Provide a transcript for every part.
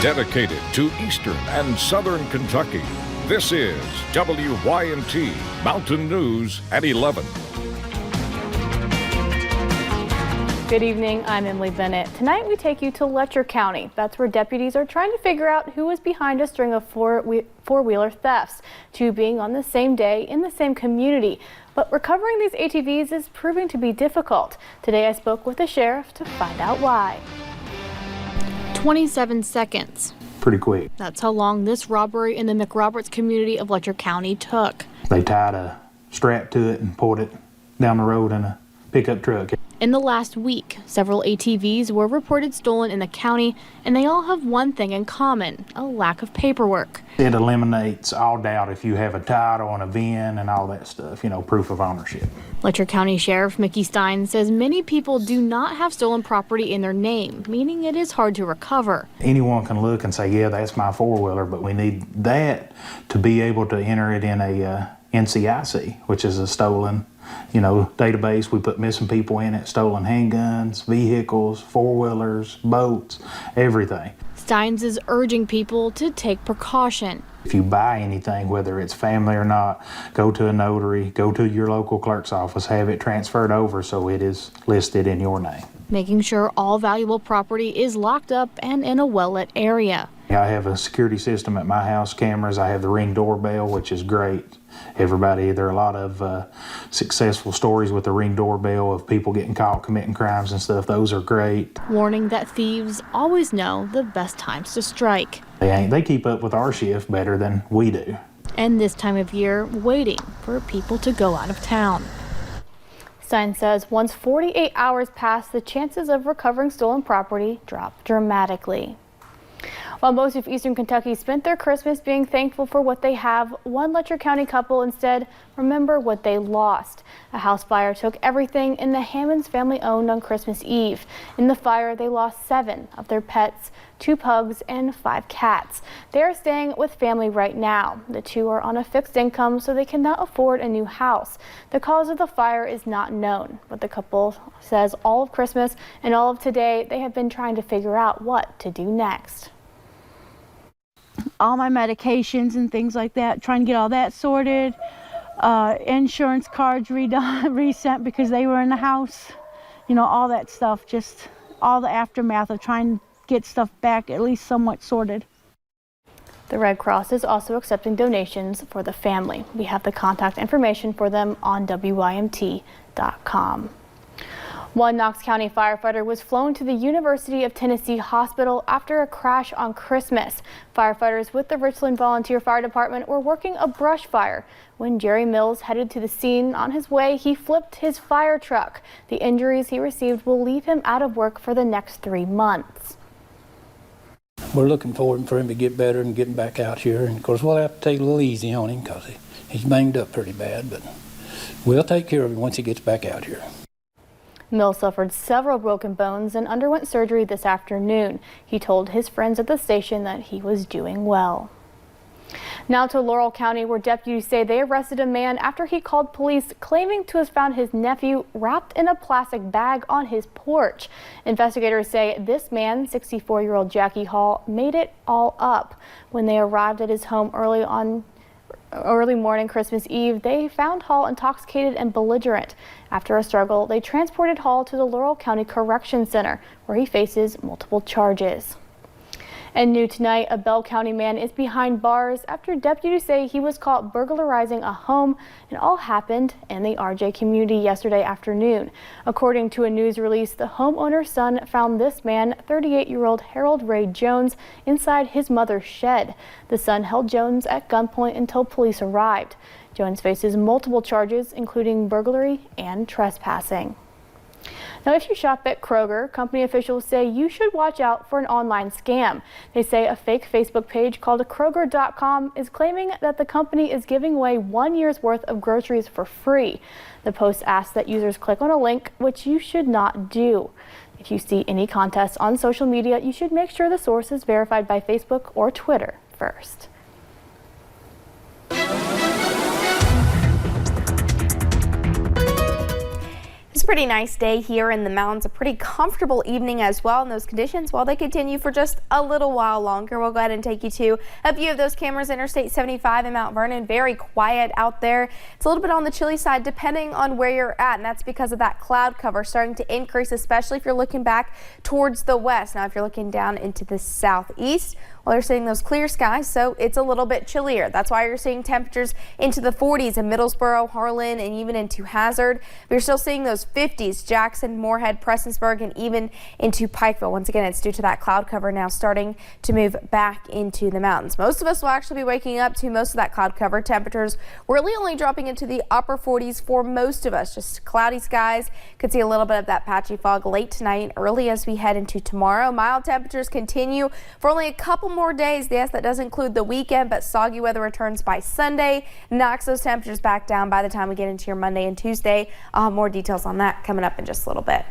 dedicated to Eastern and Southern Kentucky. This is WYNT Mountain News at 11. Good evening, I'm Emily Bennett. Tonight we take you to Letcher County. That's where deputies are trying to figure out who was behind a string of four-wheeler thefts, two being on the same day in the same community. But recovering these ATVs is proving to be difficult. Today I spoke with the sheriff to find out why. 27 seconds. Pretty quick. That's how long this robbery in the McRoberts community of Letcher County took. They tied a strap to it and pulled it down the road in a pickup truck. In the last week, several ATVs were reported stolen in the county, and they all have one thing in common: a lack of paperwork. It eliminates all doubt if you have a title and a VIN and all that stuff, proof of ownership. Letcher County Sheriff Mickey Stein says many people do not have stolen property in their name, meaning it is hard to recover. Anyone can look and say, yeah, that's my four-wheeler, but we need that to be able to enter it in a NCIC, which is a stolen database. We put missing people in it, stolen handguns, vehicles, four-wheelers, boats, everything. Steins is urging people to take precaution. If you buy anything, whether it's family or not, go to a notary, go to your local clerk's office, have it transferred over so it is listed in your name. Making sure all valuable property is locked up and in a well-lit area. I have a security system at my house, cameras. I have the Ring doorbell, which is great. There are a lot of successful stories with the Ring doorbell of people getting caught committing crimes and stuff. Those are great. Warning that thieves always know the best times to strike. They keep up with our shift better than we do. And this time of year, waiting for people to go out of town. Stein says once 48 hours pass, the chances of recovering stolen property drop dramatically. While most of Eastern Kentucky spent their Christmas being thankful for what they have, one Letcher County couple instead remember what they lost. A house fire took everything in the Hammonds family owned on Christmas Eve. In the fire, they lost 7 of their pets, 2 pugs and 5 cats. They are staying with family right now. The 2 are on a fixed income, so they cannot afford a new house. The cause of the fire is not known, but the couple says all of Christmas and all of today, they have been trying to figure out what to do next. All my medications and things like that, trying to get all that sorted, insurance cards resent because they were in the house, all that stuff, just all the aftermath of trying to get stuff back at least somewhat sorted. The Red Cross is also accepting donations for the family. We have the contact information for them on WYMT.com. One Knox County firefighter was flown to the University of Tennessee Hospital after a crash on Christmas. Firefighters with the Richland Volunteer Fire Department were working a brush fire. When Jerry Mills headed to the scene, on his way, he flipped his fire truck. The injuries he received will leave him out of work for the next 3 months. We're looking for him to get better and getting back out here. And of course, we'll have to take a little easy on him because he's banged up pretty bad, but we'll take care of him once he gets back out here. Mills suffered several broken bones and underwent surgery this afternoon. He told his friends at the station that he was doing well. Now to Laurel County, where deputies say they arrested a man after he called police claiming to have found his nephew wrapped in a plastic bag on his porch. Investigators say this man, 64-year-old Jackie Hall, made it all up. When they arrived at his home early morning Christmas Eve, they found Hall intoxicated and belligerent. After a struggle, they transported Hall to the Laurel County Correction Center, where he faces multiple charges. And new tonight, a Bell County man is behind bars after deputies say he was caught burglarizing a home. It all happened in the RJ community yesterday afternoon. According to a news release, the homeowner's son found this man, 38-year-old Harold Ray Jones, inside his mother's shed. The son held Jones at gunpoint until police arrived. Jones faces multiple charges, including burglary and trespassing. Now, if you shop at Kroger, company officials say you should watch out for an online scam. They say a fake Facebook page called Kroger.com is claiming that the company is giving away 1 year's worth of groceries for free. The post asks that users click on a link, which you should not do. If you see any contests on social media, you should make sure the source is verified by Facebook or Twitter first. a pretty nice day here in the mountains, a pretty comfortable evening as well, and those conditions, well, they continue for just a little while longer. We'll go ahead and take you to a view of those cameras. Interstate 75 in Mount Vernon, very quiet out there. It's a little bit on the chilly side depending on where you're at, and that's because of that cloud cover starting to increase, especially if you're looking back towards the west. Now, if you're looking down into the southeast, well, they're seeing those clear skies, so it's a little bit chillier. That's why you're seeing temperatures into the 40s in Middlesboro, Harlan, and even into Hazard. But you're still seeing those 50s, Jackson, Moorhead, Prestonsburg, and even into Pikeville. Once again, it's due to that cloud cover now starting to move back into the mountains. Most of us will actually be waking up to most of that cloud cover. Temperatures really only dropping into the upper 40s for most of us. Just cloudy skies. Could see a little bit of that patchy fog late tonight and early as we head into tomorrow. Mild temperatures continue for only a couple more days. Yes, that does include the weekend, but soggy weather returns by Sunday, knocks those temperatures back down by the time we get into your Monday and Tuesday. I'll have more details on that coming up in just a little bit.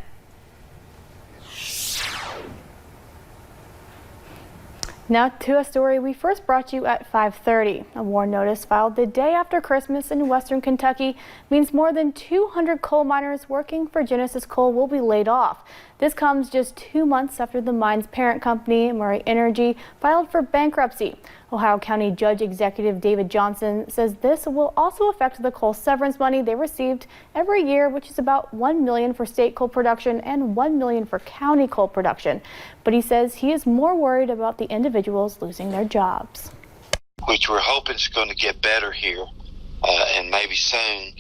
Now to a story we first brought you at 5:30. A WARN notice filed the day after Christmas in western Kentucky means more than 200 coal miners working for Genesis Coal will be laid off. This comes just 2 months after the mine's parent company, Murray Energy, filed for bankruptcy. Ohio County Judge Executive David Johnson says this will also affect the coal severance money they received every year, which is about $1 million for state coal production and $1 million for county coal production. But he says he is more worried about the individuals losing their jobs. Which we're hoping is going to get better here and maybe soon,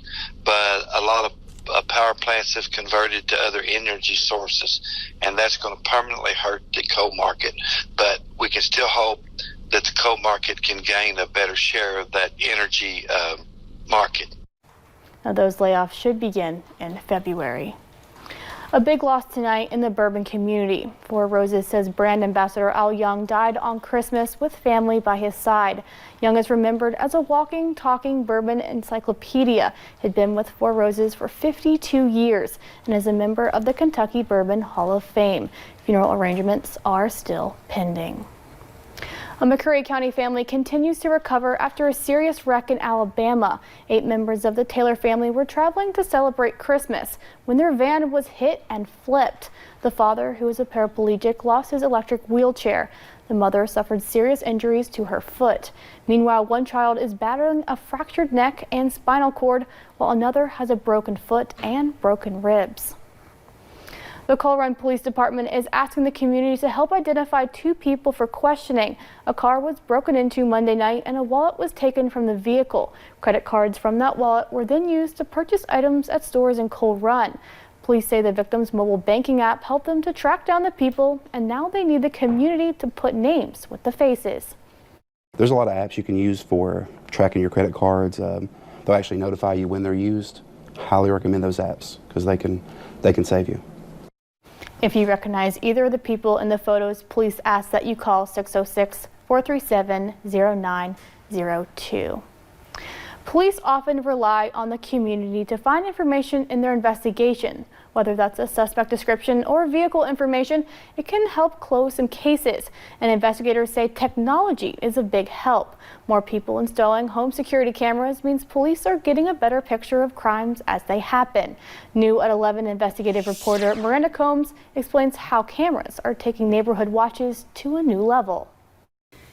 but a lot of power plants have converted to other energy sources, and that's going to permanently hurt the coal market. But we can still hope that the coal market can gain a better share of that energy market. Now, those layoffs should begin in February. A big loss tonight in the Bourbon community. Four Roses says brand ambassador Al Young died on Christmas with family by his side. Young is remembered as a walking, talking bourbon encyclopedia. He'd been with Four Roses for 52 years and is a member of the Kentucky Bourbon Hall of Fame. Funeral arrangements are still pending. A McCurry County family continues to recover after a serious wreck in Alabama. 8 members of the Taylor family were traveling to celebrate Christmas when their van was hit and flipped. The father, who is a paraplegic, lost his electric wheelchair. The mother suffered serious injuries to her foot. Meanwhile, one child is battling a fractured neck and spinal cord, while another has a broken foot and broken ribs. The Coal Run Police Department is asking the community to help identify 2 people for questioning. A car was broken into Monday night and a wallet was taken from the vehicle. Credit cards from that wallet were then used to purchase items at stores in Coal Run. Police say the victim's mobile banking app helped them to track down the people, and now they need the community to put names with the faces. There's a lot of apps you can use for tracking your credit cards. They'll actually notify you when they're used. Highly recommend those apps because they can save you. If you recognize either of the people in the photos, police ask that you call 606-437-0902. Police often rely on the community to find information in their investigation. Whether that's a suspect description or vehicle information, it can help close some cases. And investigators say technology is a big help. More people installing home security cameras means police are getting a better picture of crimes as they happen. New at 11 investigative reporter Miranda Combs explains how cameras are taking neighborhood watches to a new level.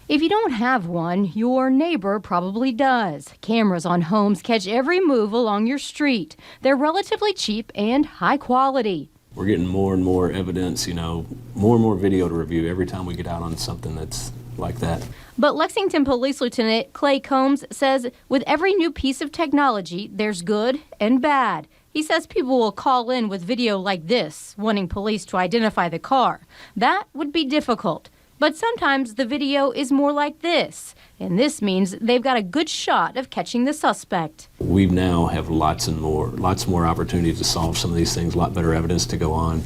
If you don't have one, your neighbor probably does. Cameras on homes catch every move along your street. They're relatively cheap and high quality. We're getting more and more evidence, more and more video to review every time we get out on something that's like that. But Lexington Police Lieutenant Clay Combs says with every new piece of technology, there's good and bad. He says people will call in with video like this, wanting police to identify the car. That would be difficult. But sometimes the video is more like this, and this means they've got a good shot of catching the suspect. We now have lots more opportunity to solve some of these things, a lot better evidence to go on,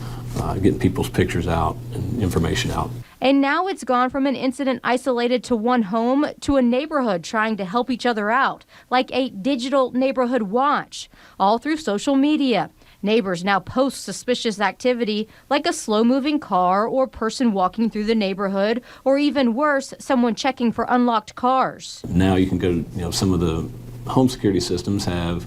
getting people's pictures out and information out. And now it's gone from an incident isolated to one home to a neighborhood trying to help each other out, like a digital neighborhood watch, all through social media. Neighbors now post suspicious activity like a slow-moving car or person walking through the neighborhood, or even worse, someone checking for unlocked cars. Now you can go, some of the home security systems have,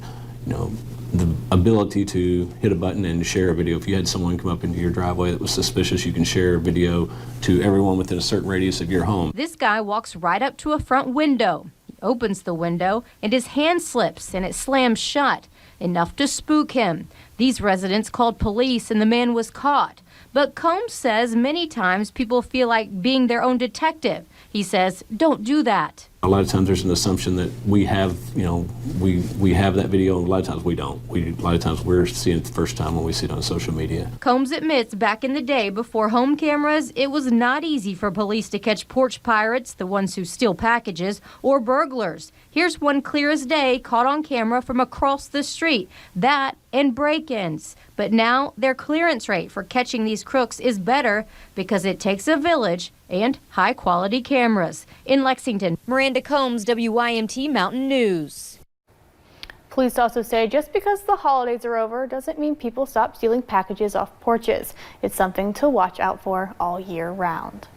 the ability to hit a button and share a video. If you had someone come up into your driveway that was suspicious, you can share a video to everyone within a certain radius of your home. This guy walks right up to a front window. He opens the window and his hand slips and it slams shut, enough to spook him. These residents called police and the man was caught. But Combs says many times people feel like being their own detective. He says, don't do that. A lot of times there's an assumption that we have, we have that video, and a lot of times we don't. A lot of times we're seeing it the first time when we see it on social media. Combs admits back in the day before home cameras, it was not easy for police to catch porch pirates, the ones who steal packages, or burglars. Here's one clear as day caught on camera from across the street. That and break-ins. But now their clearance rate for catching these crooks is better because it takes a village and high-quality cameras. In Lexington, Miranda Combs, WYMT Mountain News. Police also say just because the holidays are over doesn't mean people stop stealing packages off porches. It's something to watch out for all year round.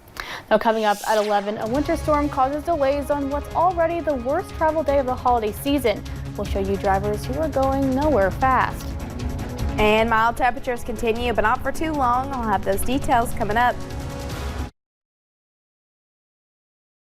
Now coming up at 11, a winter storm causes delays on what's already the worst travel day of the holiday season. We'll show you drivers who are going nowhere fast. And mild temperatures continue, but not for too long. I'll have those details coming up.